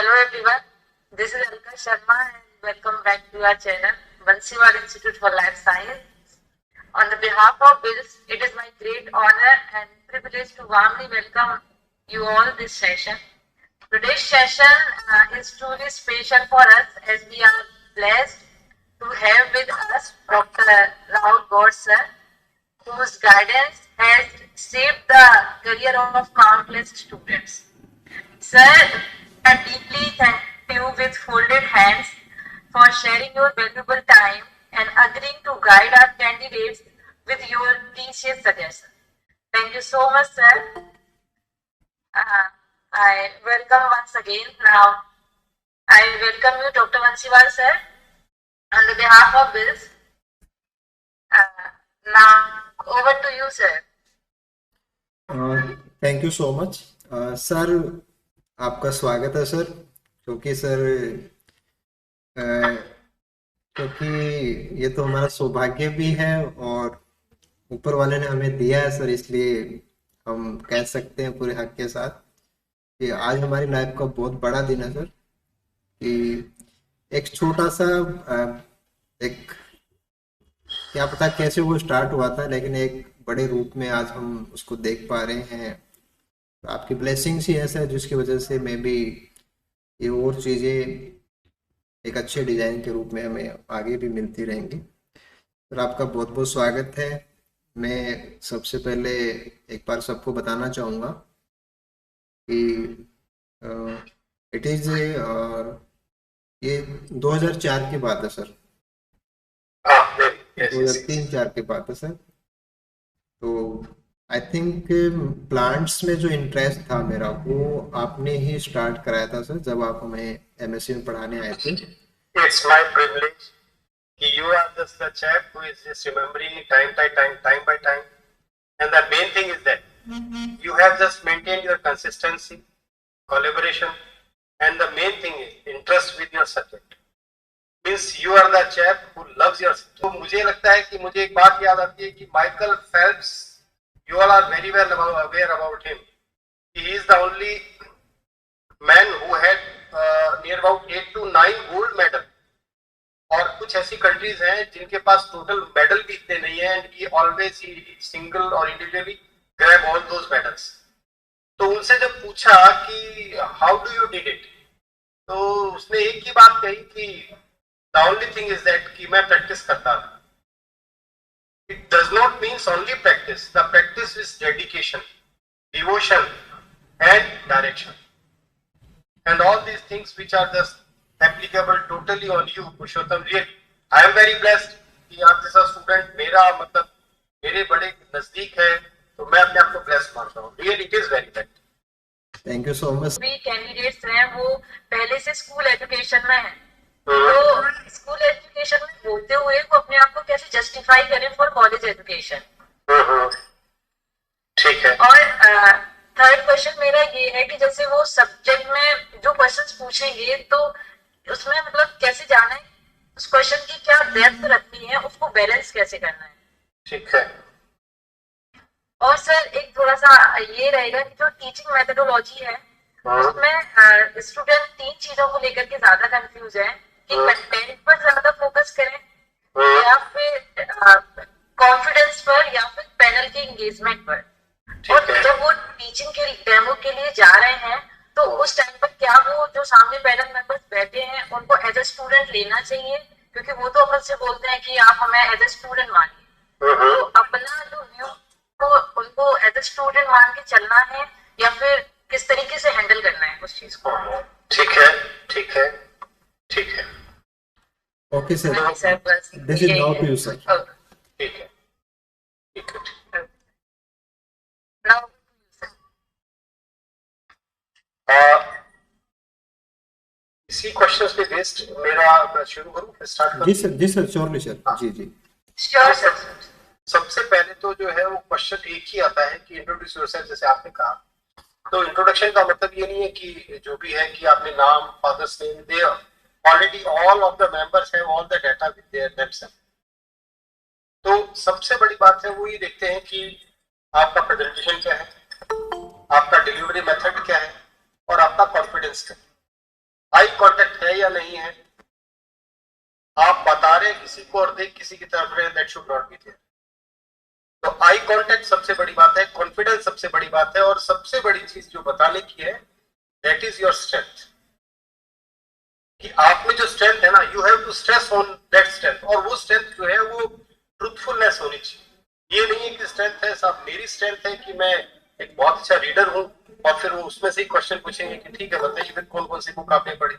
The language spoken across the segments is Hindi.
Hello everyone, this is Alka Sharma and welcome back to our channel, Bansiwal Institute for Life Science. On the behalf of BILS, it is my great honor and privilege to warmly welcome you all this session. Today's session is truly special for us as we are blessed to have with us Dr. Rahul Gaur sir, whose guidance has shaped the career of countless students. Sir, I deeply thank you with folded hands for sharing your valuable time and agreeing to guide our candidates with your precious suggestions. Thank you so much, sir. I welcome once again. Now, I welcome you, Dr. Bansiwal, sir, on the behalf of BILS. Now, over to you, sir. Thank you so much sir, आपका स्वागत है सर। क्योंकि सर क्योंकि ये तो हमारा सौभाग्य भी है और ऊपर वाले ने हमें दिया है सर, इसलिए हम कह सकते हैं पूरे हक के साथ कि आज हमारी लाइफ का बहुत बड़ा दिन है सर। कि एक छोटा सा एक क्या पता कैसे वो स्टार्ट हुआ था, लेकिन एक बड़े रूप में आज हम उसको देख पा रहे हैं। तो आपकी ब्लेसिंग्स ही ऐसा है जिसकी वजह से मैं भी ये और चीज़ें एक अच्छे डिजाइन के रूप में हमें आगे भी मिलती रहेंगी। सर आपका बहुत बहुत स्वागत है। मैं सबसे पहले एक बार सबको बताना चाहूँगा कि इट इज़ ये 2004 की बात है सर, 2003-4 की बात है सर। तो आई थिंक प्लांट्स में जो इंटरेस्ट था मेरा वो आपने ही स्टार्ट कराया था सर, जब आप हमें एमएससी में पढ़ाने आए थे। It's my privilege कि you are just the chap who is just remembering time by time, and the main thing is that you have just maintained your consistency, collaboration, and the main thing is interest with your subject. Means you are the chap who loves your subject. तो मुझे लगता है कि मुझे एक बात याद आती है कि Michael Phelps, you all are very well aware about him. He is the only man who had near about 8 to 9 gold medal. और कुछ ऐसी कंट्रीज हैं जिनके पास टोटल मेडल भी इतने नहीं है, and he always he single और individually grab all those medals. तो उनसे जब पूछा कि how do you did it, तो उसने एक ही बात कही कि the only thing is that कि मैं प्रैक्टिस करता था। It does not mean only practice. The practice is dedication, devotion, and direction, and all these things which are just applicable totally on you, Purushottam. Really, I am very blessed कि आप जैसा स्टूडेंट मेरा मतलब मेरे बड़े नजदीक है, तो मैं अपने आप को ब्लेस्ड मानता हूँ। Really, it is very bad. Thank you so much. भी कैंडिडेट्स हैं वो पहले से स्कूल एजुकेशन में हैं, तो स्कूल एजुकेशन में होते हुए वो अपने आप को कैसे जस्टिफाई करें फॉर कॉलेज एजुकेशन। ठीक है। और थर्ड क्वेश्चन मेरा ये है कि जैसे वो सब्जेक्ट में जो क्वेश्चंस पूछेंगे तो उसमें मतलब कैसे जाना है, उस क्वेश्चन की क्या डेप्थ रखनी है, उसको बैलेंस कैसे करना है। ठीक है। और सर एक थोड़ा सा ये रहेगा कि जो टीचिंग मेथोडोलॉजी है उसमें स्टूडेंट 3 चीजों को लेकर के ज्यादा कंफ्यूज है कि कंटेंट पर ज्यादा फोकस करें या फिर कॉन्फिडेंस पर या फिर पैनल के एंगेजमेंट पर। और जब वो टीचिंग के डेमो के लिए जा रहे हैं तो उस टाइम पर क्या वो जो सामने पैनल मेंबर्स बैठे हैं उनको एज ए स्टूडेंट लेना चाहिए, क्योंकि वो तो अपन से बोलते हैं कि आप हमें एज ए स्टूडेंट मानिए, तो अपना जो व्यू को उनको एज ए स्टूडेंट मान के चलना है या फिर किस तरीके से हैंडल करना है उस चीज को। ठीक है, ठीक है, ठीक है। ओके सर, बस this is now to you sir. ठीक है, ठीक है। नाउ इसी क्वेश्चंस पे बेस्ड मेरा शुरू करूं, स्टार्ट करूं? जी सर, श्योरली सर। जी जी श्योर सर। सबसे पहले तो जो है वो क्वेश्चन एक ही आता है कि इंट्रोड्यूस योरसेल्फ, जैसे आपने कहा। तो इंट्रोडक्शन का मतलब ये नहीं है कि जो भी है कि आपने नाम, father's name, they already all of the members have all the data with their themselves. तो सबसे बड़ी बात है वो ये देखते हैं कि आपका प्रेजेंटेशन क्या है, आपका डिलीवरी मेथड क्या है और आपका कॉन्फिडेंस क्या है। आई कांटेक्ट है या नहीं है, आप बता रहे किसी को और देख किसी की तरफ रहे, that should not be there. तो आई कांटेक्ट सबसे बड़ी बात है, कॉन्फिडेंस सबसे बड़ी बात है, और सबसे बड़ी चीज जो बताने की है दैट इज योर स्ट्रेंथ, कि आप में जो स्ट्रेंथ है ना, you have to stress on that strength, और वो स्ट्रेंथ जो है वो ट्रूथफुलनेस होनी चाहिए। ये नहीं है कि स्ट्रेंथ है साहब, मेरी स्ट्रेंथ है कि मैं एक बहुत अच्छा रीडर हूं, और फिर वो उसमें से ही क्वेश्चन पूछेंगे कि ठीक है बताइए फिर कौन कौन सी बुक आपने पढ़ी।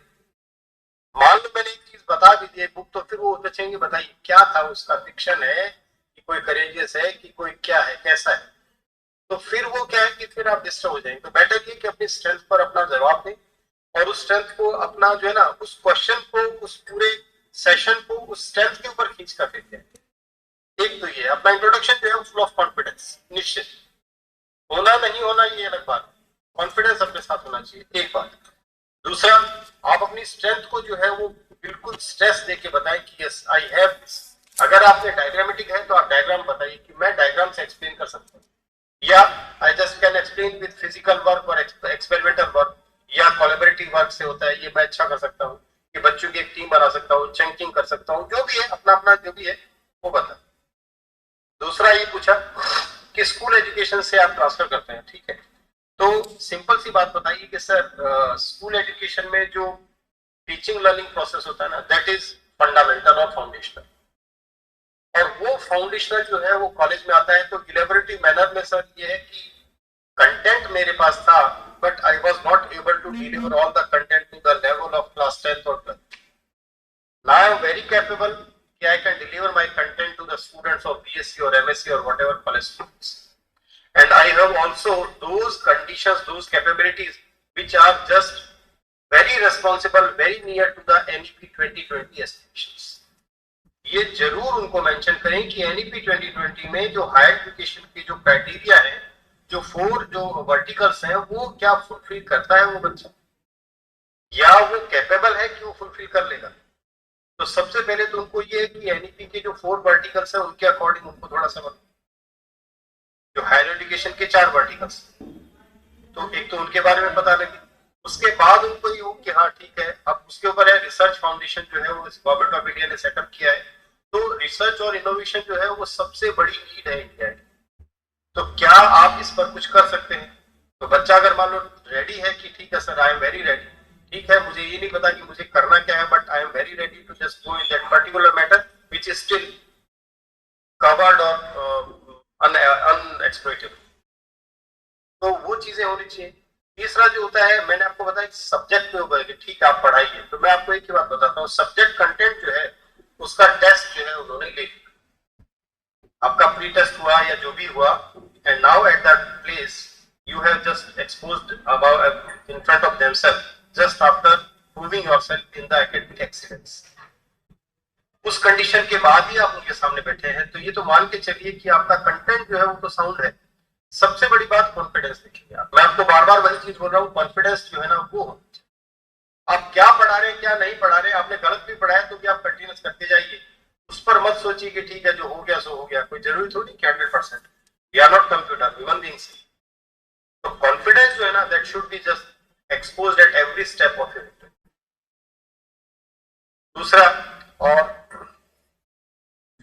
मान लो मैंने एक चीज बता भी दी बुक, तो फिर वो पूछेंगे बताइए क्या था, उसका फिक्शन है कि कोई करेजियस है कि कोई क्या है, कैसा है। तो फिर वो क्या है कि फिर आप डिस्टर्ब हो जाएंगे। तो बेटर ये कि अपनी स्ट्रेंथ पर अपना जवाब दें, और उस स्ट्रेंथ को अपना जो है ना, उस क्वेश्चन को, उस पूरे सेशन को उस स्ट्रेंथ के ऊपर खींच कर देते हैं। एक तो ये अपना इंट्रोडक्शन जो है फुल ऑफ कॉन्फिडेंस, निश्चित होना नहीं होना ये अलग बात, कॉन्फिडेंस अपने साथ होना चाहिए, एक बात। दूसरा, आप अपनी स्ट्रेंथ को जो है वो बिल्कुल स्ट्रेस देके बताएं कि यस आई हैव दिस। अगर आपने डायग्रामेटिक है तो आप डायग्राम बताइए कि मैं डायग्राम से एक्सप्लेन कर सकता हूँ, या I just can explain with physical work और एक्सपेरिमेंटल वर्क, या कोलैबोरेटिव वर्क से होता है, ये मैं अच्छा कर सकता हूँ, कि बच्चों की एक टीम बना सकता हूँ, चंकिंग कर सकता हूँ, जो भी है अपना अपना जो भी है वो बता। दूसरा ये पूछा कि स्कूल एजुकेशन से आप ट्रांसफर करते हैं, ठीक है, तो सिंपल सी बात बताइए कि सर स्कूल एजुकेशन में जो टीचिंग लर्निंग प्रोसेस होता है ना, दैट इज फंडामेंटल और फाउंडेशनल, और वो फाउंडेशनल जो है वो कॉलेज में आता है। तो इलेबोरेटिव मैनर में सर ये है कि कंटेंट मेरे पास था, but I was not able to deliver all the content to the level of class 10th और 12th। Now I am very capable कि I can deliver my content to the students of BSc और एमएससी और whatever college students, and I have also those conditions, those capabilities which are just very responsible, very near to the NEP 2020 aspirations। ये जरूर उनको मेंशन करें कि NEP 2020 में जो हायर एजुकेशन की जो क्राइटेरिया है, जो 4 जो वर्टिकल्स हैं, वो क्या फुलफिल करता है वो बच्चा, या वो कैपेबल है कि वो फुलफिल कर लेगा। तो सबसे पहले तो उनको ये है कि NEP के जो 4 वर्टिकल्स हैं उनके अकॉर्डिंग उनको थोड़ा सा जो हायर एजुकेशन के 4 वर्टिकल्स, तो एक तो उनके बारे में पता लगी। उसके बाद उनको ये हो कि हाँ ठीक है, अब उसके ऊपर है रिसर्च फाउंडेशन जो है वो गवर्नमेंट ऑफ इंडिया ने सेटअप किया है। तो रिसर्च और इनोवेशन जो है वो सबसे बड़ी नीड है इंडिया की, तो क्या आप इस पर कुछ कर सकते हैं। तो बच्चा अगर मान लो रेडी है कि ठीक है sir I am very ready, ठीक है मुझे ये नहीं पता कि मुझे करना क्या है, but I am very ready to just go in that particular matter which is still covered और अनएक्सप्लॉइटेबल, तो वो चीजें होनी चाहिए। तीसरा जो होता है, मैंने आपको बताया सब्जेक्ट पे ऊपर ठीक है आप पढ़ाइए, तो मैं आपको एक ही बात बताता हूँ, सब्जेक्ट कंटेंट जो है उसका टेस्ट जो है उन्होंने ले लिया, आपका प्री टेस्ट हुआ या जो भी हुआ, and now at that place you have just exposed about in front of themselves just after proving yourself in the academic excellence. उस कंडीशन के बाद ही आप उनके सामने बैठे हैं, तो ये तो मान के चलिए कि आपका कंटेंट जो है वो तो साउंड है। सबसे बड़ी बात कॉन्फिडेंस देखिए आप, मैं आपको बार बार वही चीज बोल रहा हूँ, कॉन्फिडेंस जो है ना वो होना चाहिए। आप क्या पढ़ा रहे हैं क्या नहीं पढ़ा रहे, आपने गलत भी पढ़ा है तो भी आप कंटिन्यूस करते जाइए, उस पर मत सोचिए कि ठीक है जो हो गया सो हो गया, कोई जरूरी थोड़ी कि 100%, we are not computer, human beings. तो कॉन्फिडेंस जो है ना that should be just exposed at every step of your. दूसरा, और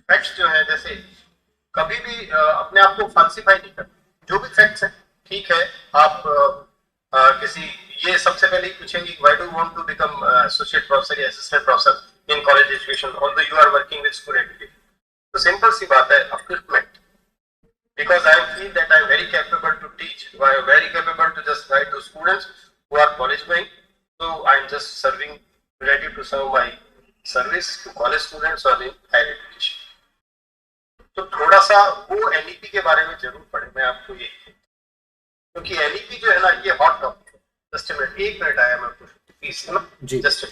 फैक्ट्स जो है, जैसे कभी भी अपने आप को फाल्सिफाई नहीं करना, जो भी फैक्ट्स है ठीक है। आप किसी ये सबसे पहले ही पूछेंगे why do you want to become associate professor या assistant professor in college education although you are working with school education. तो सिंपल सी बात है, upliftment, because I feel that I am very capable to teach, I am very capable to just guide to students who are college going, so I am just serving, ready to serve my service to college students or in higher education. तो थोड़ा सा वो एनईपी के बारे में जरूर पढ़े, मैं आपको ये, क्योंकि एनईपी जो है ना ये हॉट टॉपिक है। जस्ट मिनट, एक मिनट आया मैं प्लीज, है ना जी जस्ट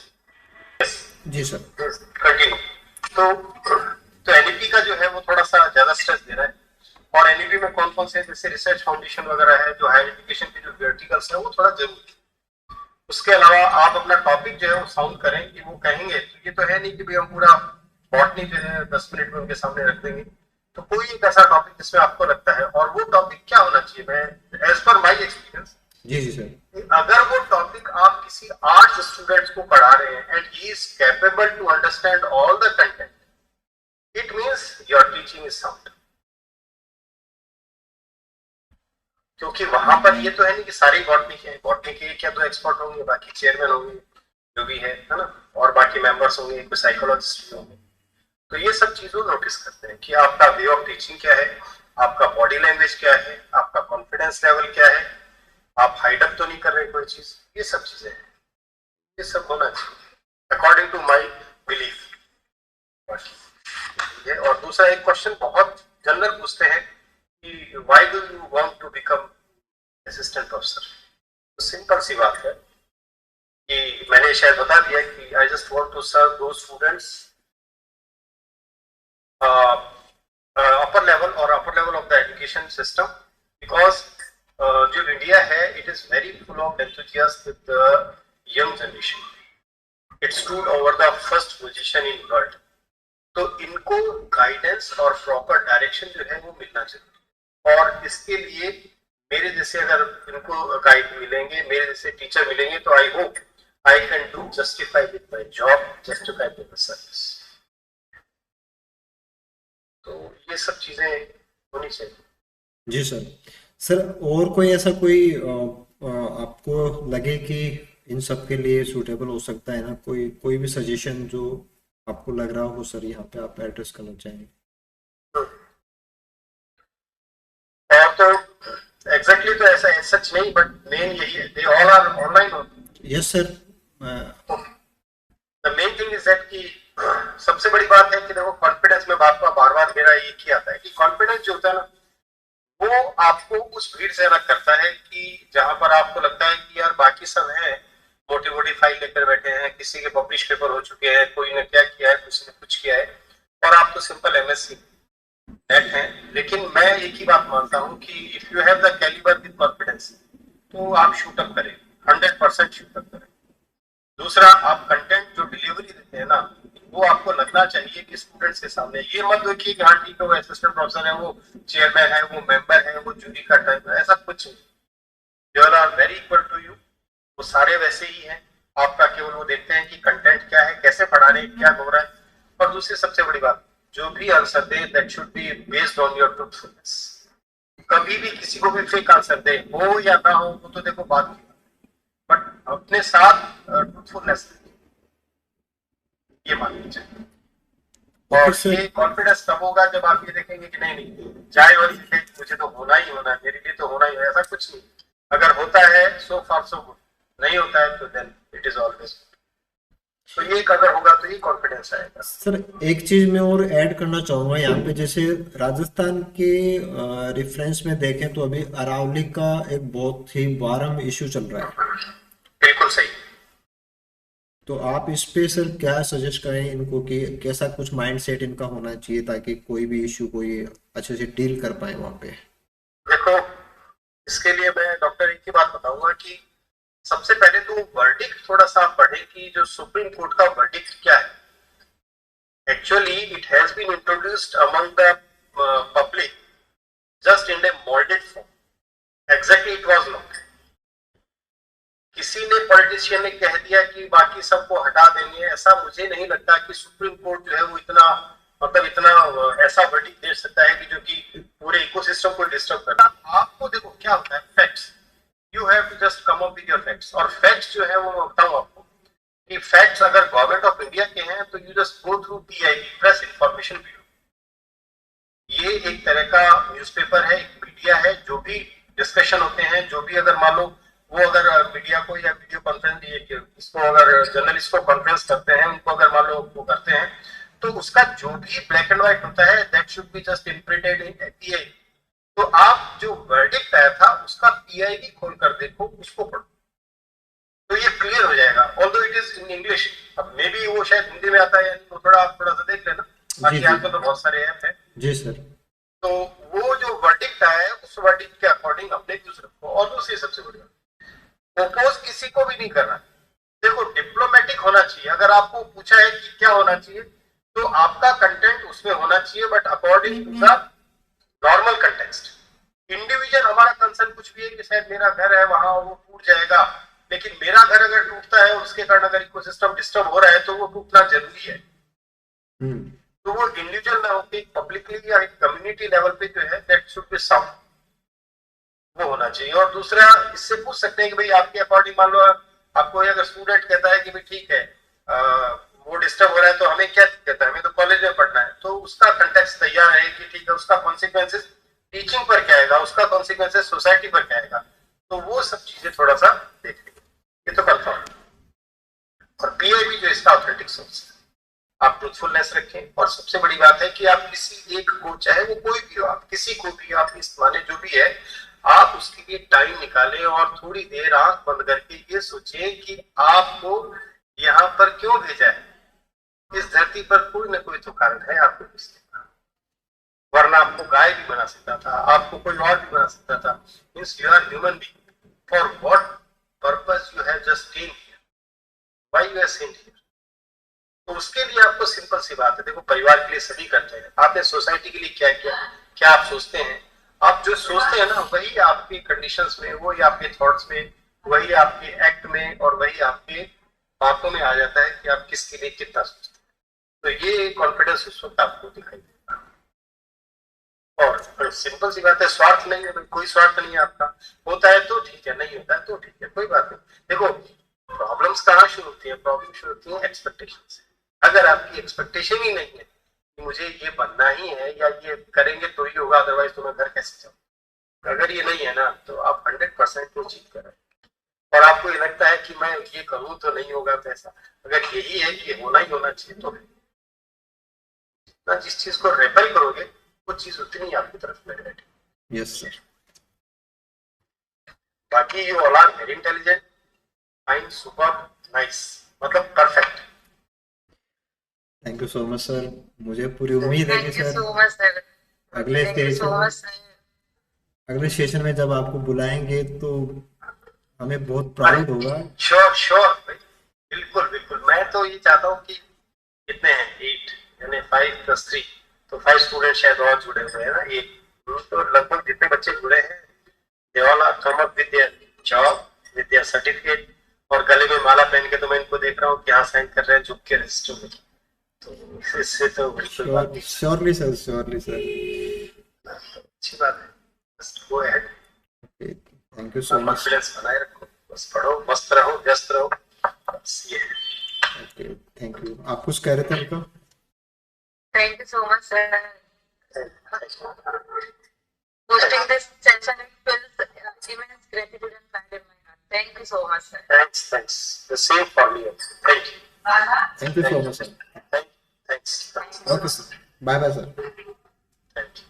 जी सर कंटिन्यू। तो एनईपी का जो है वो थोड़ा सा ज्यादा स्ट्रेस दे रहा है, और एनईपी में कौन कौन से जैसे रिसर्च फाउंडेशन वगैरह है, जो हायर एजुकेशन के जो वर्टिकल्स है वो थोड़ा जरूरी है। उसके अलावा आप अपना टॉपिक जो है वो साउंड करें कि वो कहेंगे, तो ये तो है नहीं कि भाई हम पूरा बॉटनी जो है 10 मिनट में उनके सामने रख देंगे। तो कोई एक ऐसा टॉपिक जिसमें आपको लगता है, और वो टॉपिक क्या होना चाहिए, मैं as per my experience ji ji sir. अगर वो टॉपिक आप किसी 8 स्टूडेंट्स को पढ़ा रहे हैं and he is capable to understand all the content, it means your teaching is sound. क्योंकि वहां पर ये तो है नहीं कि सारे बॉटनी के, बॉटनी के क्या तो एक्सपर्ट होंगे, बाकी चेयरमैन होंगे जो भी है ना, और बाकी मेंबर्स होंगे, कोई साइकोलॉजिस्ट भी होंगे। तो ये सब चीजों नोटिस करते हैं कि आपका वे ऑफ टीचिंग क्या है, आपका बॉडी लैंग्वेज क्या है, आपका कॉन्फिडेंस लेवल क्या है, आप हाइड अप तो नहीं कर रहे कोई चीज, ये सब चीजें हैं, ये सब होना चाहिए अकॉर्डिंग टू माई बिलीफ। और दूसरा एक क्वेश्चन बहुत जनरल पूछते हैं कि why do you want to become assistant professor. तो सिंपल सी बात है कि मैंने शायद बता दिया कि I just want to serve दो students upper level of the education system, because जो इंडिया है it is very full of enthusiasm with the young generation. It stood over the first position in world. तो इनको गाइडेंस और प्रॉपर डायरेक्शन जो है वो मिलना चाहिए, और इसके लिए मेरे जैसे अगर इनको गाइड मिलेंगे, मेरे जैसे टीचर मिलेंगे, तो I hope I can do justify with my job, justify with the service. तो ये सब चीजें होनी चाहिए। जी सर। सर और कोई ऐसा कोई आपको लगे कि इन सब के लिए सूटेबल हो सकता है ना, कोई कोई भी सजेशन जो आपको लग रहा हो सर यहाँ पे आप एड्रेस करना चाहेंगे? और तो एग्जैक्टली तो ऐसा सच नहीं, बट मेन यही है, they all are online. Yes sir. The main thing is that कि सबसे बड़ी बात है कि देखो कॉन्फिडेंस में बात का बार बार मेरा एक ही आता है कि कॉन्फिडेंस जो होता है ना, वो आपको उस भीड़ से अलग करता है कि जहां पर आपको लगता है कि यार बाकी सब है मोटी मोटी फाइल लेकर बैठे हैं, किसी के पब्लिश पेपर हो चुके हैं, कोई ने क्या किया है, किसी ने कुछ किया है, और आप तो सिंपल एमएससी नेट है। लेकिन मैं एक ही बात मानता हूँ कि if you have the calibre with confidence, तो आप शूटअप करें, 100% शूटअप करें। दूसरा, आप कंटेंट जो डिलीवरी देते हैं ना, वो आपको लगना चाहिए कि स्टूडेंट्स के सामने, ये मत देखिए कि हाँ ठीक है वो असिस्टेंट प्रोफेसर है, वो चेयरमैन है, वो मेंबर है, वो जूरी का टाइप है, ऐसा कुछ नहीं। They all are very equal to you, वो सारे वैसे ही हैं। आपका केवल वो देखते हैं कि कंटेंट क्या है, कैसे पढ़ा रहे हैं, क्या हो रहा है। और दूसरी सबसे बड़ी बात, जो भी answer they that should be based on your truthfulness. कभी भी किसी को भी फेक आंसर दे, हो या ना हो, वो तो देखो बात की, बट अपने साथ ट्रूथफुलनेस ये माननी चाहिए। और ये कॉन्फिडेंस तब होगा जब आप ये देखेंगे कि नहीं नहीं चाय वाली मुझे तो होना ही होना, मेरे लिए तो होना ही है, ऐसा कुछ नहीं। अगर होता है सो फार सो गुड, नहीं होता है तो देन इट इज ऑलवेज। तो ये अगर होगा तो ये कॉन्फिडेंस आएगा। सर एक चीज मैं और ऐड करना चाहूंगा यहाँ पे, जैसे राजस्थान के रेफरेंस में देखें तो अभी अरावली का एक बहुत ही वारम इशू चल रहा है। बिल्कुल सही। तो आप इस पे सर क्या सजेस्ट करें इनको कि कैसा कुछ माइंडसेट इनका होना चाहिए ताकि कोई भी इशू को ये अच्छे से डील कर पाए वहां पे? देखो, इसके लिए मैं डॉक्टर एक ही बात बताऊंगा कि सबसे पहले तो वर्डिक्ट थोड़ा सा आप पढ़ें कि जो सुप्रीम कोर्ट का वर्डिक्ट क्या है। Actually it has been introduced among the public just in a moulded form, exactly it was not. किसी ने पॉलिटिशियन ने कह दिया कि बाकी सबको हटा देंगे, ऐसा मुझे नहीं लगता कि सुप्रीम कोर्ट जो है वो इतना मतलब इतना ऐसा वर्डिक्ट दे सकता है कि जो कि पूरे इकोसिस्टम को डिस्टर्ब करता। आपको देखो क्या होता है, facts, you have to just come up with your facts. और फैक्ट्स जो है वो मैं बताऊं आपको कि फैक्ट्स अगर गवर्नमेंट ऑफ इंडिया के हैं तो you just go through PIB, press information bureau. ये एक तरह का न्यूज़पेपर है, एक मीडिया है, जो भी डिस्कशन होते हैं, जो भी अगर मान लो वो अगर मीडिया को या वीडियो कॉन्फ्रेंस इसको अगर जर्नलिस्ट को कॉन्फ्रेंस करते हैं, उनको अगर मान लो वो करते हैं, तो उसका जो भी ब्लैक एंड व्हाइट होता है that should be just imprinted in PIB. तो आप जो वर्डिक्ट आया था उसका पीआईबी खोल कर देखो, उसको पढ़ो, तो ये क्लियर हो जाएगा। Although it is in English, अब मे बी वो शायद हिंदी में आता है या नहीं, वो थोड़ा आप थोड़ा सा देख लेना, बाकी आजकल तो बहुत सारे ऐप है। जी सर। तो वो जो वर्डिक्ट आया है उस वर्डिक्ट के अकॉर्डिंग अपने यूज रखो। और दूसरी सबसे बड़ी ओपोज किसी को भी नहीं करना। देखो, डिप्लोमेटिक होना चाहिए। अगर आपको पूछा है कि क्या होना चाहिए, तो आपका कंटेंट उसमें होना चाहिए, but according to the normal context. Individual हमारा कंसर्न कुछ भी है कि शायद मेरा घर है वहां वो टूट जाएगा, लेकिन मेरा घर अगर टूटता है और उसके कारण अगर इकोसिस्टम डिस्टर्ब हो रहा है तो वो टूटना जरूरी है। तो वो इंडिविजुअल ना होकर पब्लिकली या एक कम्युनिटी लेवल पे जो है दैट शुड बी साउंड, वो होना चाहिए। और दूसरा इससे पूछ सकते हैं कि भाई आपके अकॉर्डिंग मान लो आपको अगर स्टूडेंट कहता है कि भाई ठीक है वो डिस्टर्ब हो रहा है तो हमें क्या दिक्कत है, हमें तो कॉलेज में पढ़ना है, तो उसका कंटेक्स्ट तैयार है कि ठीक है उसका कॉन्सिक्वेंसेस टीचिंग पर क्या आएगा, उसका कॉन्सिक्वेंसेस सोसाइटी पर क्या आएगा, तो वो सब चीजें थोड़ा सा देख लेंगे, ये तो कंफर्म। और पीआईबी जो इसका ऑथेंटिक सोर्स है, आप ट्रूथफुलनेस रखें। और सबसे बड़ी बात है कि आप किसी एक को, चाहे वो कोई भी हो, आप किसी को भी, आप इस माने जो भी है, आप उसके लिए टाइम निकालें और थोड़ी देर आंख बंद करके ये सोचें कि आपको यहाँ पर क्यों भेजा है। इस धरती पर कोई ना कोई तो कारण है आपको भेजने का, वरना आपको गाय भी बना सकता था, आपको कोई और भी बना सकता था। Means you are human being, for what purpose you have just came here, why you are sent here. तो उसके लिए आपको सिंपल सी बात है, देखो परिवार के लिए सभी करते हैं, आपने सोसाइटी के लिए क्या किया, क्या आप सोचते हैं, आप जो सोचते हैं ना वही आपके कंडीशंस में, वही आपके थॉट्स में, वही आपके एक्ट में और वही आपके बातों में आ जाता है कि आप किसके लिए कितना सोचते हैं। तो ये कॉन्फिडेंस उस वक्त आपको दिखाई देगा। और सिंपल सी बात है, स्वार्थ नहीं है, कोई स्वार्थ नहीं है आपका, होता है तो ठीक है, नहीं होता है तो ठीक है, कोई बात नहीं। देखो प्रॉब्लम्स कहाँ शुरू होती है, प्रॉब्लम शुरू होती है एक्सपेक्टेशन से। अगर आपकी एक्सपेक्टेशन ही नहीं है कि मुझे ये बनना ही है या ये करेंगे तो ही होगा, अदरवाइज तो मैं घर कैसे जाऊँ, अगर ये नहीं है ना तो आप 100% वो चीज कर रहे हैं। और आपको ये लगता है कि मैं ये करूँ तो नहीं होगा पैसा, अगर यही है कि होना ही होना चाहिए तो ना, जिस चीज को रेपेल करोगे वो चीज उतनी आपकी तरफ लग रही है। Yes sir. बाकी you all are very intelligent, fine, super, nice, मतलब perfect. Thank you so much sir, मुझे पूरी उम्मीद है कि thank you sir so much sir, अगले thank you so session much sir. अगले सेशन में जब आपको बुलाएंगे तो हमें बहुत प्राउड होगा। श्योर श्योर भाई, बिल्कुल बिल्कुल। मैं तो ये चाहता हूँ कि कितने हैं 8 यानी 5 + 3 तो 5 स्टूडेंट शायद और जुड़े हुए हैं ना, ये तो लगभग जितने बच्चे जुड़े हैं they all are come up with their job, with their certificate, और गले में माला पहन के तो मैं इनको देख रहा हूँ कि यहाँ साइन कर रहे हैं झुक के रजिस्टर में, तो इससे तो बिल्कुल बात नहीं। श्योरली सर, श्योरली सर, अच्छी बात है, बस go ahead, thank you so much. Confidence बनाए रखो, बस पढ़ो, मस्त रहो, व्यस्त रहो, बस ये है। Okay, thank you. आप कुछ कह रहे थे उनको? Thank you so much, sir. Hosting this session, it feels immense gratitude and pride in my heart. Thank you so much, sir. Thanks. The same for me. Thank you. Thank you so much sir. Thanks. Okay sir, bye bye sir. Thank you.